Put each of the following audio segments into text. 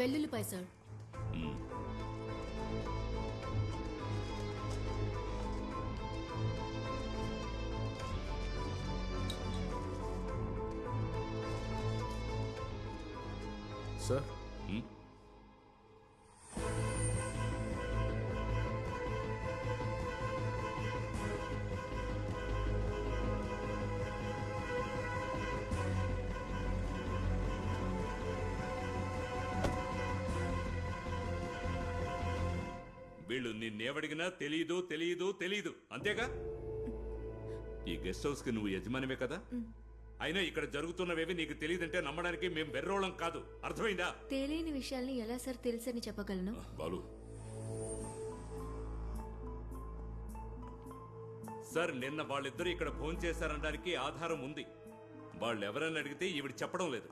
వెల్లుల్లిపాయ sir. Sir వీళ్ళు నిన్నేవడిగినా తెలీదు తెలీదు తెలీదు అంతేగా? ఈ గెస్ట్ హౌస్ కి నువ్వు యజమానివే కదా? అయినా ఇక్కడ జరుగుతున్నవేవి నీకు తెలియదంటే నమ్మడానికి మేం బెర్రోళం కాదు, అర్థమైందా? తెలియని విషయాల్ని ఎలా సార్ తెలుసని చెప్పగలను? బాలు, సార్ నిన్న వాళ్ళిద్దరూ ఇక్కడ ఫోన్ చేశారనడానికి ఆధారం ఉంది. వాళ్ళు ఎవరైనా అడిగితే ఈవిడ చెప్పడం లేదు.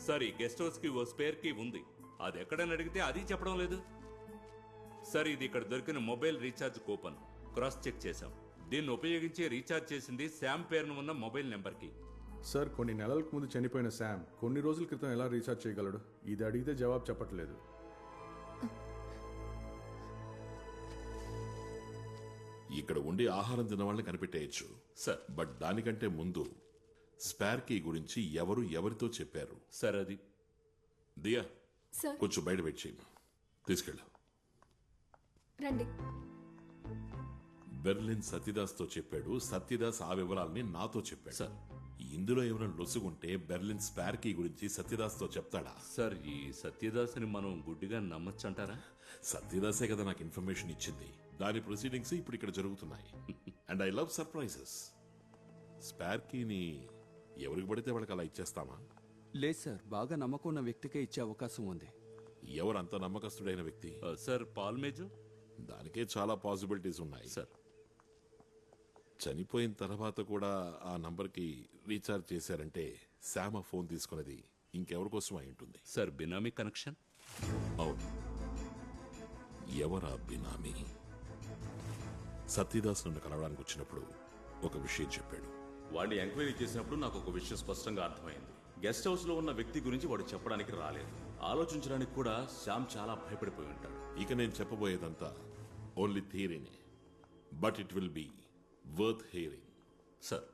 సార్ ఈ గెస్ట్ హౌస్ కి ఓ స్పేర్ కీ ఉంది, అది ఎక్కడని అడిగితే అది చెప్పడం లేదు. సార్ ఇది ఇక్కడ దొరికిన mobile recharge coupon cross check చేశాం. దీన్ని ఉపయోగించి రీఛార్జ్ చేసింది శామ్ పేరును ఉన్న మొబైల్ నెంబర్కి. సార్ కొన్ని నెలలకు ముందు చనిపోయిన శామ్ కొన్ని రోజుల క్రితం ఎలా రీఛార్జ్ చేయగలడు? ఇది అడిగితే జవాబు చెప్పట్లేదు. ఇక్కడ ఉండి ఆహారం తిన వాళ్ళని కనిపెట్టేయచ్చు సార్ బట్ దానికంటే ముందు స్పేర్ కీ గురించి ఎవరు ఎవరితో చెప్పారు? సార్ అది దియా, సార్ కొంచెం బయట వెయిట్ చేయి, తీసుకెళ్ళు. రండి. బెర్లిన్ సత్యదాస్ తో చెప్పాడు, సత్యదాస్ ఆ వివరాల్ని నాతో చెప్పాడు. సార్ ఇందులో ఎవరైనా లొసుగుంటే బెర్లిన్ స్పేర్ కీ గురించి సత్యదాస్ తో చెప్తాడా? సార్ ఈ సత్యదాస్ని మనం గుడ్డిగా నమ్మచ్చంటారా? సత్యదాసే కదా నాకు ఇన్ఫర్మేషన్ ఇచ్చింది. దాని ప్రొసీడింగ్స్ ఇప్పుడు ఇక్కడ జరుగుతున్నాయి. And I love surprises. Spare కీని ఎవరికి పడితే వాళ్ళకి అలా ఇచ్చేస్తామా? లేదు సార్, బాగా నమ్మకం ఉన్న వ్యక్తికే ఇచ్చే అవకాశం ఉంది. ఎవరంత నమ్మకస్తుడైన వ్యక్తి? సార్ పాల్మేజు. దానికే చాలా పాసిబిలిటీస్ ఉన్నాయి. సార్ చనిపోయిన తర్వాత కూడా ఆ నంబర్కి రీఛార్జ్ చేశారంటే శామ ఫోన్ తీసుకున్నది ఇంకెవరి కోసం అయి ఉంటుంది. సార్ బినామీ కనెక్షన్. అవును. ఎవరా బినామీ? సత్యదాస్ నన్ను కలవడానికి వచ్చినప్పుడు ఒక విషయం చెప్పాడు. వాడిని ఎంక్వైరీ చేసినప్పుడు నాకు ఒక విషయం స్పష్టంగా అర్థమైంది. గెస్ట్ హౌస్ లో ఉన్న వ్యక్తి గురించి వాడు చెప్పడానికి రాలేదు. ఆలోచించడానికి కూడా శ్యామ్ చాలా భయపడిపోయి ఉంటాడు. ఇక నేను చెప్పబోయేదంతా ఓన్లీ థియరీనే, but it will be worth hearing. Sir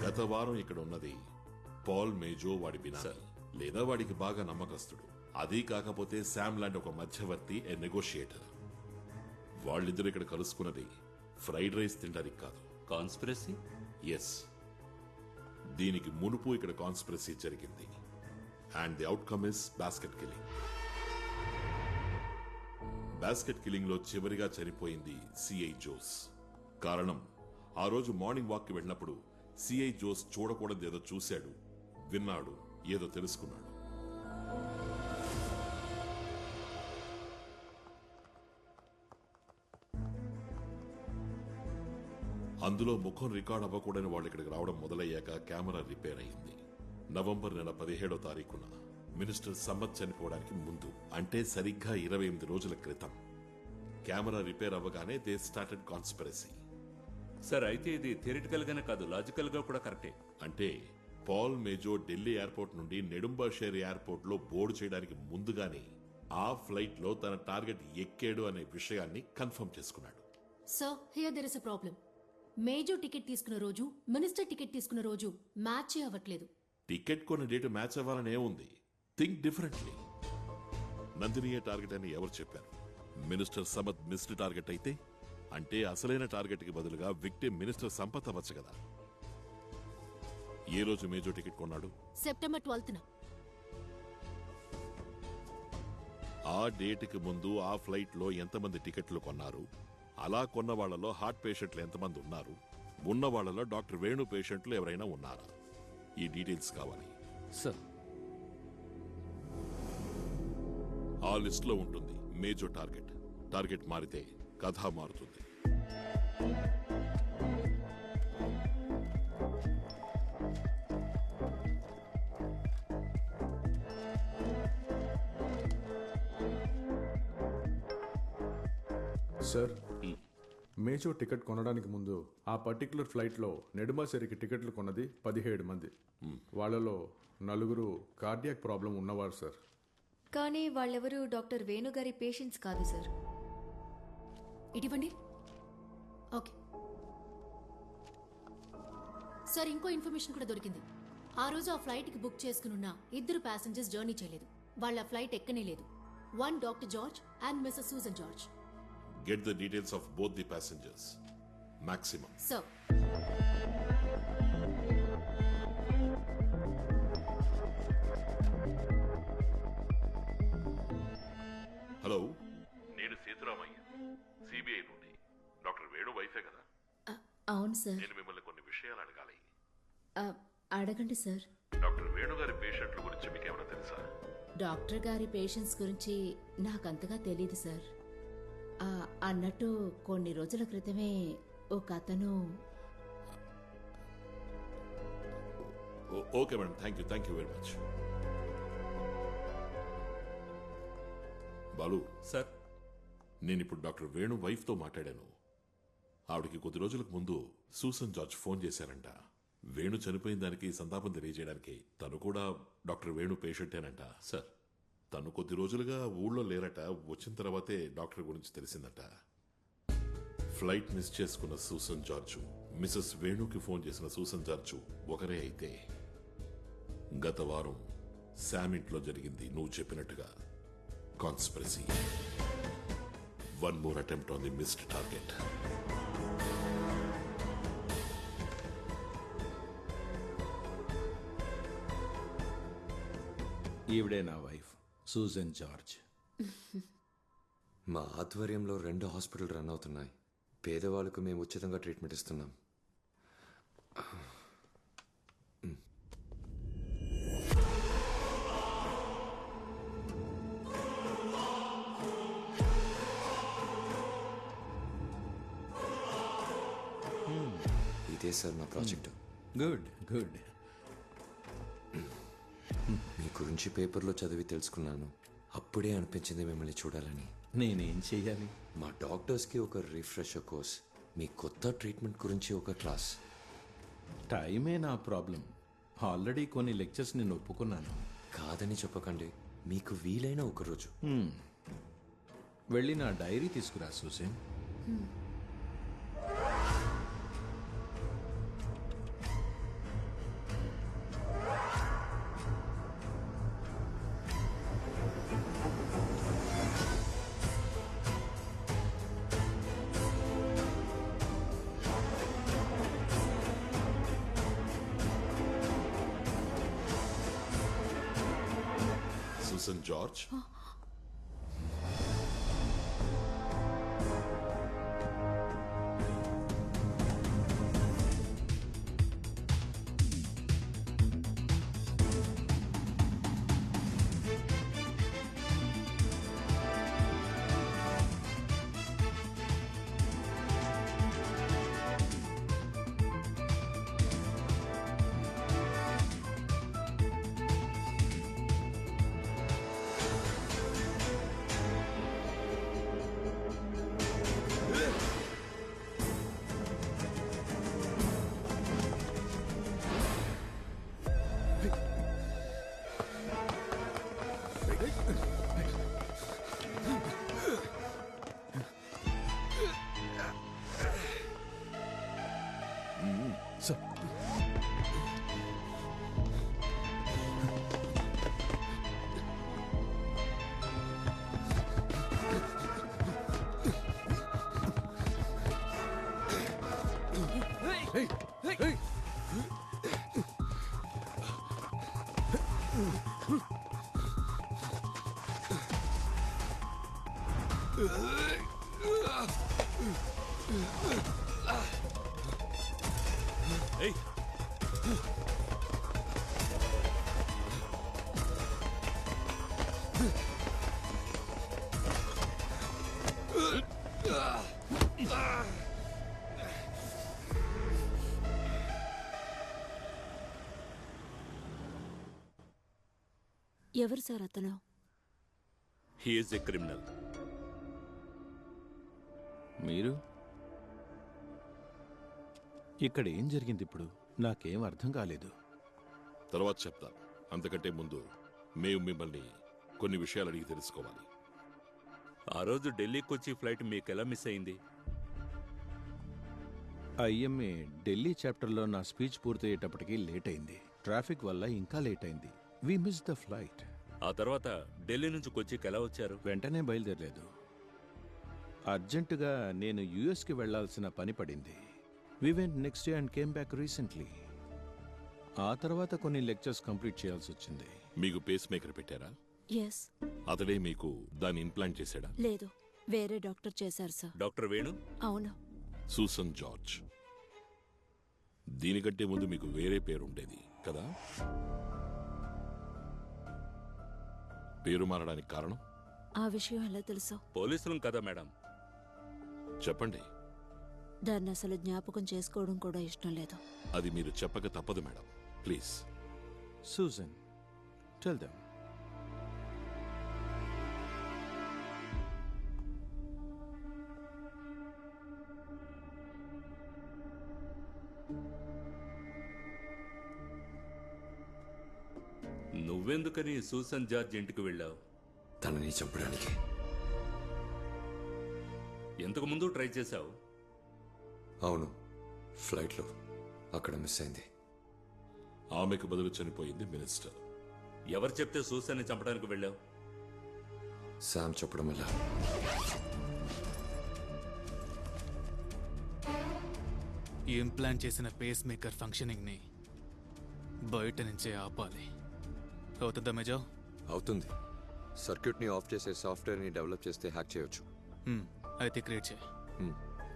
గత వారం ఇక్కడ ఉన్నది పాల్ మేజో, వాడి బినామీ సార్. లేదా వాడికి బాగా నమ్మకస్తుడు. అది కాకపోతే శామ్ లాంటి ఒక మధ్యవర్తి, ఏ నెగోషియేటర్. వాళ్ళిద్దరు ఇక్కడ కలుసుకున్నది ఫ్రైడ్ రైస్ తినడానికి కాదు. కాన్స్పిరసీ. ఎస్, దీనికి మునుపు ఇక్కడ కాన్స్పిరసీ జరిగింది. And the outcome is basket killing. Basket killing లో చివరిగా చనిపోయింది సిఐ జోస్. కారణం, ఆ రోజు మార్నింగ్ వాక్ కి వెళ్ళినప్పుడు సిఐ జోస్ చూడకూడదు ఏదో చూశాడు, విన్నాడు, ఏదో తెలుసుకున్నాడు. అందులో ముఖం రికార్డ్ అవ్వకూడని వాళ్ళు ఇక్కడికి రావడం మొదలయ్యాక కెమెరా రిపేర్ అయింది. నవంబర్ నెల 17వ తారీఖున మినిస్టర్ సమ్మత్ చనిపోవడానికి ముందు, అంటే సరిగ్గా 28 రోజుల క్రితం కెమెరా రిపేర్ అవ్వగానే దే స్టార్టెడ్ కాన్స్పిరసీ. సార్ అయితే ఇది థియరిటికల్ గానే కాదు, లాజికల్ గా కూడా కరెక్టే. అంటే పాల్ మేజో ఢిల్లీ ఎయిర్పోర్ట్ నుండి నెడుంబాషేర్ ఎయిర్పోర్ట్ లో బోర్డు చేయడానికి ముందుగానే ఆ ఫ్లైట్ లో తన టార్గెట్ ఎక్కాడు అనే విషయాన్ని కన్ఫర్మ్ చేసుకున్నాడు. Sir here there is a problem. Major ticket తీసుకున్న రోజు, మినిస్టర్ టికెట్ తీసుకున్న రోజు మ్యాచ్ అవ్వట్లేదు. టికెట్ కొన్న డేట్ మ్యాచ్ అవ్వాలని ఏముంది? Think differently. నందినియే టార్గెట్ అని ఎవరు చెప్పారు? మినిస్టర్ సమత్ మిస్డ్ టార్గెట్ అయితే, అంటే అసలైన టార్గెట్ కి బదులుగా విక్టిమ్ మినిస్టర్ సంపత్ అవ్వచ్చు కదా. ఏ రోజు మేజో టికెట్ కొన్నాడు? సెప్టెంబర్ 12న. ఆ డేట్ కి ముందు ఆ ఫ్లైట్ లో ఎంతమంది టికెట్లు కొన్నారు? అలా కొన్న వాళ్లలో హార్ట్ పేషెంట్లు ఎంతమంది ఉన్నారు? ఉన్న వాళ్లలో డాక్టర్ వేణు పేషెంట్లు ఎవరైనా ఉన్నారా? ఈ డీటెయిల్స్ కావాలి సార్. ఆ లిస్ట్ లో ఉంటుంది మేజో టార్గెట్. టార్గెట్ మారితే కథ మారుతుంది. సార్ మేజో టికెట్ కొనడానికి ముందు ఆ పర్టికులర్ ఫ్లైట్లో నెడుమాసేరికి టికెట్లు కొన్నది 17 మంది. వాళ్ళలో 4 కార్డియాక్ ప్రాబ్లం ఉన్నవారు సార్. కానీ వాళ్ళెవరూ డాక్టర్ వేణుగారి పేషెంట్స్ కాదు సార్. ఇటువంటి ఓకే సార్, ఇంకో ఇన్ఫర్మేషన్ కూడా దొరికింది. ఆ రోజు ఆ ఫ్లైట్కి బుక్ చేసుకున్న 2 ప్యాసింజర్స్ జర్నీ చేయలేదు. వాళ్ళ ఫ్లైట్ ఎక్కనే లేదు. 1 doctor George and Mrs Susan George. Get the details of both the passengers. Maximum. Sir, hello, నేను సేతురామయ్య, సిబిఐ నుండి. డాక్టర్ వేణు వైఫే కదా? అవును సార్. నేను మిమ్మల్ని కొన్ని విషయాలు అడగాలి. అడగండి సార్. డాక్టర్ వేణు గారి పేషెంట్ల గురించి మీకేమైనా తెలుసా? డాక్టర్ గారి పేషెంట్స్ గురించి నాకంతగా తెలీదు సార్. అన్నట్టు కొన్ని రోజుల క్రితమే ఒక అతను. Okay madam, thank you very much. Balu sir, నేను ఇప్పుడు డాక్టర్ వేణు వైఫ్తో మాట్లాడాను. ఆవిడకి కొద్ది రోజులకు ముందు సూసన్ జార్జ్ ఫోన్ చేశారంట. వేణు చనిపోయిన దానికి సంతాపం తెలియజేయడానికి. తను కూడా డాక్టర్ వేణు పేషెంటేనంట. సార్, తను కొద్ది రోజులుగా ఊళ్ళో లేరట. వచ్చిన తర్వాతే డాక్టర్ గురించి తెలిసిందట. ఫ్లైట్ మిస్ చేసుకున్న సూసన్ జార్జు, మిసెస్ వేణుకి ఫోన్ చేసిన సూసన్ జార్జు ఒకరే అయితే, గత వారం శామ్ ఇంట్లో జరిగింది నువ్వు చెప్పినట్టుగా conspiracy. One more attempt on the missed target. ఈవిడే నా వైఫ్ సూజన్ జార్జ్. మా ఆధ్వర్యంలో 2 హాస్పిటల్ రన్ అవుతున్నాయి. పేదవాళ్ళకు మేము ఉచితంగా ట్రీట్మెంట్ ఇస్తున్నాం. ఇదే సార్ మా ప్రాజెక్ట్. Good good. మీ గురించి పేపర్లో చదివి తెలుసుకున్నాను. అప్పుడే అనిపించింది మిమ్మల్ని చూడాలని. నేనేం చెయ్యాలి? మా డాక్టర్స్కి ఒక రిఫ్రెషర్ కోర్స్, మీ కొత్త ట్రీట్మెంట్ గురించి ఒక క్లాస్. టైమే నా ప్రాబ్లం. ఆల్రెడీ కొన్ని లెక్చర్స్ నేను ఒప్పుకున్నాను. కాదని చెప్పకండి, మీకు వీలైన ఒక రోజు. వెళ్ళి నా డైరీ తీసుకురా సూసన్. సూసన్ జార్జ్, ఏయ్, ఎవరు సార్ అతను? He's a criminal. మీరు ఇక్కడ ఏం జరిగింది ఇప్పుడు నాకేం అర్థం కాలేదు. తర్వాత చెప్తాను. అంతకంటే ముందు మేము మిమ్మల్ని కొన్ని విషయాలు అడిగి తెలుసుకోవాలి. ఆ రోజు ఢిల్లీకి వచ్చి ఫ్లైట్ మీకు ఎలా మిస్ అయింది? ఐఎంఏ ఢిల్లీ చాప్టర్లో నా స్పీచ్ పూర్తయ్యేటప్పటికి లేట్ అయింది. ట్రాఫిక్ వల్ల ఇంకా లేట్ అయింది. We miss the flight. ఆ తర్వాత ఢిల్లీ నుంచి కొచ్చికి ఎలా వచ్చారు? వెంటనే బయలుదేరలేదు. అర్జెంటుగా నేను యుఎస్కి వెళ్లాల్సిన పని పడింది. We went next day and came back recently. ఆ తర్వాత కొన్ని లెక్చర్స్ కంప్లీట్ చేయాల్సి వచ్చింది. మీకు పేస్ మేకర్ పెట్టారా? ఎస్. అతడే మీకు దాన్ని ఇంప్లాంట్ చేశాడా? లేదు, వేరే డాక్టర్ చేశారు సార్. డాక్టర్ వేణు? అవును. Susan George. దీనికంటే ముందు మీకు వేరే పేరు ఉండేది కదా? పేరు మారడానికి కారణం? ఆ విషయం ఎలా తెలుసు? పోలీసులం కదా మేడం. చెప్పండి. దాన్ని అసలు జ్ఞాపకం చేసుకోవడం కూడా ఇష్టం లేదు. అది మీరు చెప్పక తప్పదు madam. Please. Susan, tell them. నువ్వెందుకని సూసన్ జార్జ్ ఇంటికి వెళ్ళావు? తనని చంపడానికి. ఎంతకు ముందు ట్రై చేశావు? అవును, ఫ్లైట్లో. అక్కడ మిస్ అయింది. ఆమెకు బదులు చనిపోయింది మినిస్టర్. ఎవరు చెప్తే సూసన్ని చంపడానికి వెళ్ళావు? శామ్ చెప్పడం వల్ల. ఇంప్లాంట్ చేసిన పేస్ మేకర్ ఫంక్షనింగ్ ని బయట నుంచే ఆపాలి. అవుతుందా మేజో? అవుతుంది. సర్క్యూట్ని ఆఫ్ చేసే సాఫ్ట్వేర్ని డెవలప్ చేస్తే హ్యాక్ చేయొచ్చు. అయితే క్రియేట్ చేయి.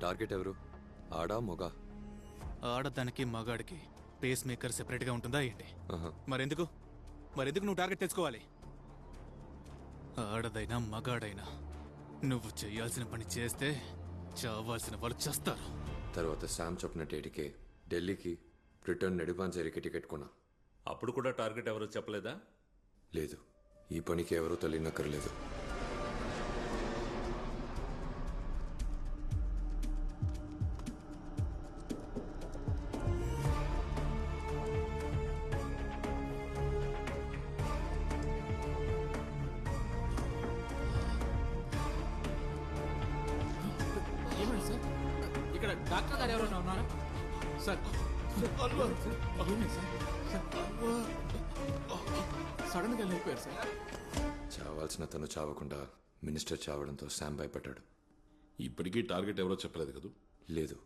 టార్గెట్ ఎవరు? ఆడా మొగా? ఆడదానికి మగాడికి పేస్ మేకర్ సెపరేట్గా ఉంటుందా ఏంటి? మరెందుకు నువ్వు టార్గెట్ తెచ్చుకోవాలి? ఆడదైనా మగాడైనా నువ్వు చేయాల్సిన పని చేస్తే చావాల్సిన వాళ్ళు చేస్తారు. తర్వాత శామ్ చెప్పిన డేట్కి ఢిల్లీకి రిటర్న్ నెడుపాంజేరికి టికెట్ కొన్నా. అప్పుడు కూడా టార్గెట్ ఎవరో చెప్పలేదా? లేదు, ఈ పనికి ఎవరూ తెలియనక్కర్లేదు. ఇక్కడ డాక్టర్ గారు ఎవరైనా ఉన్నారా సార్? సడన్ గా లేపారు సార్. చావాల్సిన తను చావకుండా మినిస్టర్ చావడంతో శామ్ భయపడ్డాడు. ఇప్పటికీ టార్గెట్ ఎవరో చెప్పలేదు కదా? లేదు.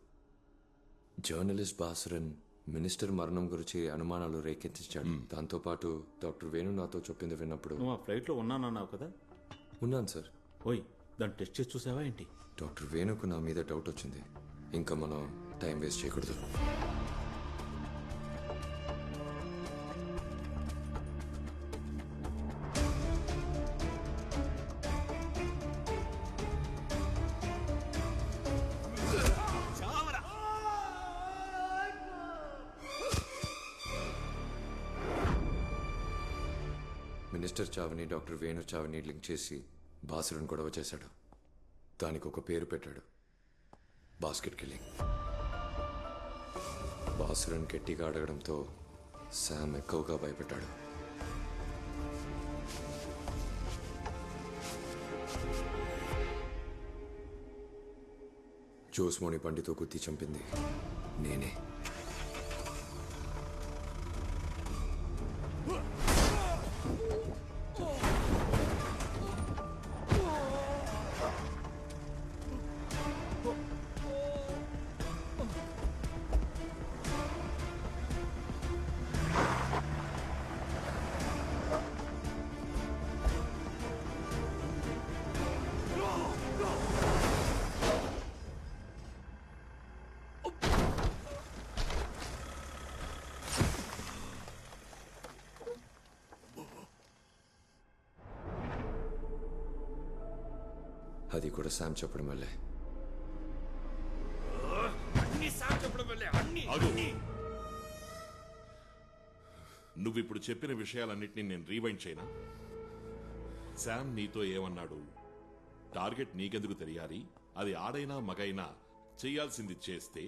జర్నలిస్ట్ బాసురన్ మినిస్టర్ మరణం గురించి అనుమానాలు రేకెత్తించాడు. దాంతోపాటు డాక్టర్ వేణు నాతో చెప్పింది విన్నప్పుడు. నువ్వు ఆ ఫ్లైట్లో ఉన్నానన్నావు కదా? ఉన్నాను సార్. ఓయ్, దాన్ని టెస్ట్ చేసి చూసావా ఏంటి? డాక్టర్ వేణుకు నా మీద డౌట్ వచ్చింది. ఇంకా మనం టైం వేస్ట్ చేయకూడదు. మినిస్టర్ చావుని డాక్టర్ వేణు చావుని లింక్ చేసి బాసురన్ గొడవ చేశాడు. దానికి ఒక పేరు పెట్టాడు, బాస్కెట్ కిల్లింగ్. బాసురన్ గట్టిగా అడగడంతో శామ్ ఎక్కువగా భయపడ్డాడు. జోస్మోని పండితో గుత్తి చంపింది నేనే. అది కూడా శామ్ చెప్పడం వల్లే. నువ్విప్పుడు చెప్పిన విషయాలన్నింటినీ నేను రీవైండ్ చేయనా? శామ్ నీతో ఏమన్నాడు? టార్గెట్ నీకెందుకు తెలియాలి? అది ఆడైనా మగైనా చేయాల్సింది చేస్తే